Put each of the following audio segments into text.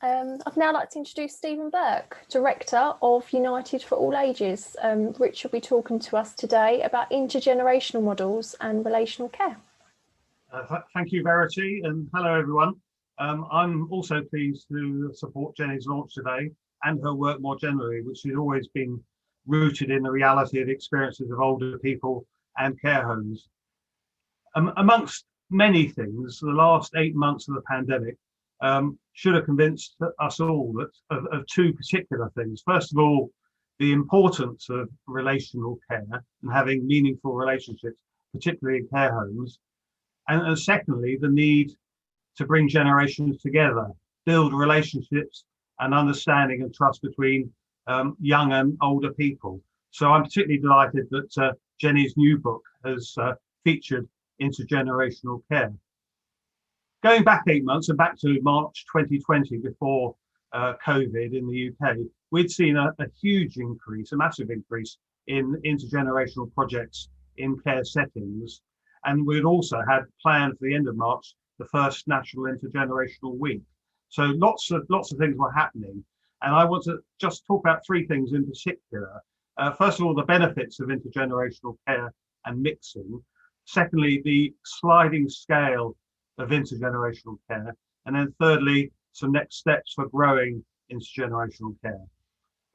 I'd now like to introduce Stephen Burke, Director of United for All Ages. Rich will be talking to us today about intergenerational models and relational care. Thank you, Verity, and hello, everyone. I'm also pleased to support Jenny's launch today and her work more generally, which has always been rooted in the reality of the experiences of older people and care homes. Amongst many things, the last 8 months of the pandemic should have convinced us all of two particular things. First of all, the importance of relational care and having meaningful relationships, particularly in care homes. And secondly, the need to bring generations together, build relationships and understanding and trust between young and older people. So I'm particularly delighted that Jenny's new book has featured intergenerational care. Going back 8 months and back to March 2020, before COVID in the UK, we'd seen a huge increase, a massive increase in intergenerational projects in care settings. And we'd also had planned for the end of March, the first National Intergenerational Week. So lots of things were happening. And I want to just talk about three things in particular. First of all, the benefits of intergenerational care and mixing. Secondly, the sliding scale of intergenerational care. And then thirdly, some next steps for growing intergenerational care.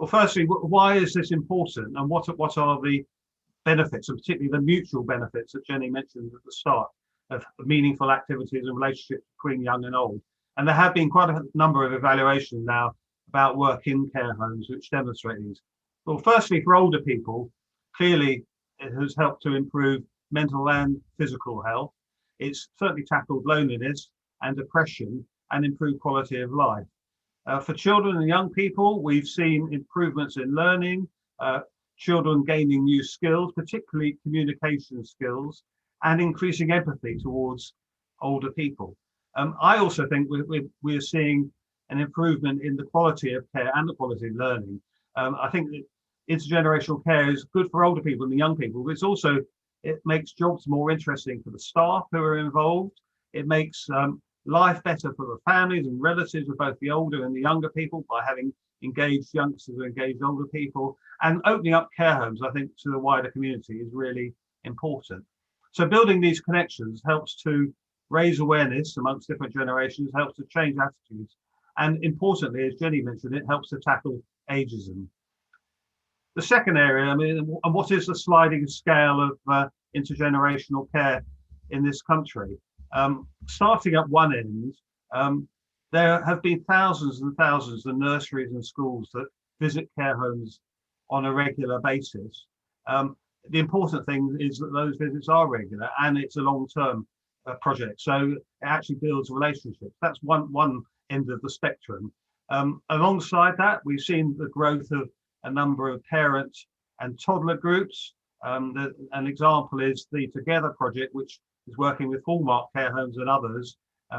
Well, firstly, why is this important, and what are the benefits, and particularly the mutual benefits that Jenny mentioned at the start, of meaningful activities and relationships between young and old? And there have been quite a number of evaluations now about work in care homes which demonstrate these. Well, firstly, for older people, clearly it has helped to improve mental and physical health. It's certainly tackled loneliness and depression and improved quality of life. For children and young people, we've seen improvements in learning, children gaining new skills, particularly communication skills, and increasing empathy towards older people. I also think we're seeing an improvement in the quality of care and the quality of learning. I think that intergenerational care is good for older people and the young people, but it makes jobs more interesting for the staff who are involved. It makes life better for the families and relatives of both the older and the younger people by having engaged youngsters and engaged older people. And opening up care homes, I think, to the wider community is really important. So building these connections helps to raise awareness amongst different generations, helps to change attitudes. And importantly, as Jenny mentioned, it helps to tackle ageism. The second area, and what is the sliding scale of intergenerational care in this country? Starting at one end, there have been thousands and thousands of nurseries and schools that visit care homes on a regular basis. The important thing is that those visits are regular and it's a long-term project. So it actually builds relationships. That's one end of the spectrum. Alongside that, we've seen the growth of a number of parent and toddler groups. An example is the Together project, which is working with Hallmark care homes and others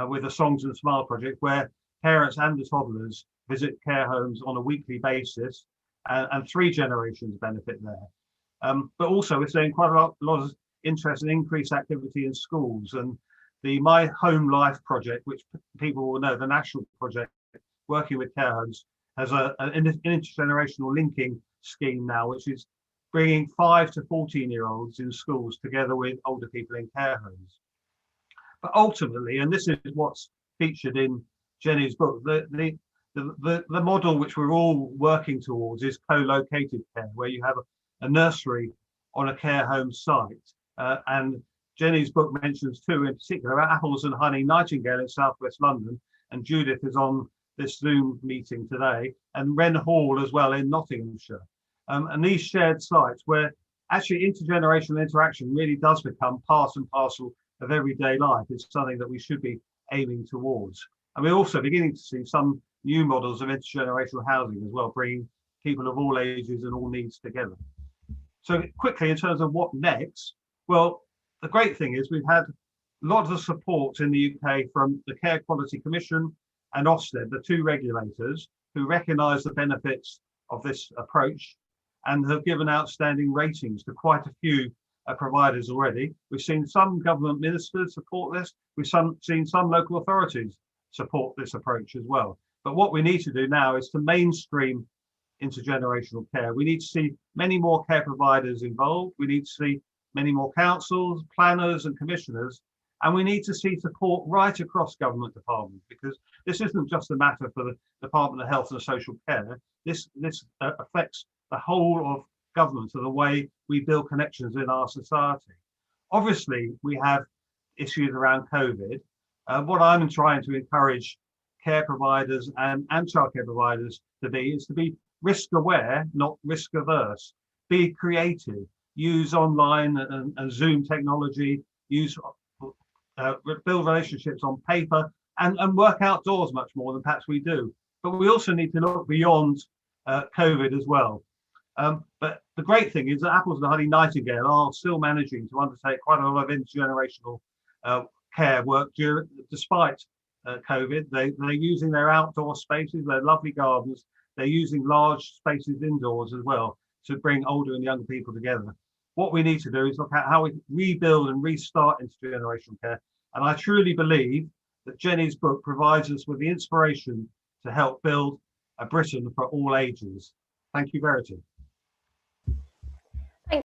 with the Songs and Smile project, where parents and the toddlers visit care homes on a weekly basis, and 3 generations benefit there. But also we're seeing quite a lot of interest and increased activity in schools, and the My Home Life project, which people will know, the national project working with care homes, has an intergenerational linking scheme now, which is bringing 5 to 14-year-olds in schools together with older people in care homes. But ultimately, and this is what's featured in Jenny's book, the model which we're all working towards is co-located care, where you have a nursery on a care home site. And Jenny's book mentions 2 in particular, Apples and Honey Nightingale in Southwest London, and Judith is on this Zoom meeting today, and Wren Hall as well in Nottinghamshire. And these shared sites where actually intergenerational interaction really does become part and parcel of everyday life is something that we should be aiming towards. And we're also beginning to see some new models of intergenerational housing as well, bringing people of all ages and all needs together. So quickly, in terms of what next, well, the great thing is we've had lots of support in the UK from the Care Quality Commission and Ofsted, the 2 regulators who recognise the benefits of this approach and have given outstanding ratings to quite a few providers already. We've seen some government ministers support this. We've seen some local authorities support this approach as well. But what we need to do now is to mainstream intergenerational care. We need to see many more care providers involved. We need to see many more councils, planners and commissioners. And we need to see support right across government departments, because this isn't just a matter for the Department of Health and Social Care. This affects the whole of government, to the way we build connections in our society. Obviously, we have issues around COVID. What I'm trying to encourage care providers and childcare providers to be is to be risk aware, not risk averse. Be creative, use online and Zoom technology, build relationships on paper, and work outdoors much more than perhaps we do. But we also need to look beyond COVID as well. But the great thing is that Apples and Honey Nightingale are still managing to undertake quite a lot of intergenerational care work despite COVID. They're using their outdoor spaces, their lovely gardens. They're using large spaces indoors as well to bring older and younger people together. What we need to do is look at how we rebuild and restart intergenerational care. And I truly believe that Jenny's book provides us with the inspiration to help build a Britain for all ages. Thank you, Verity.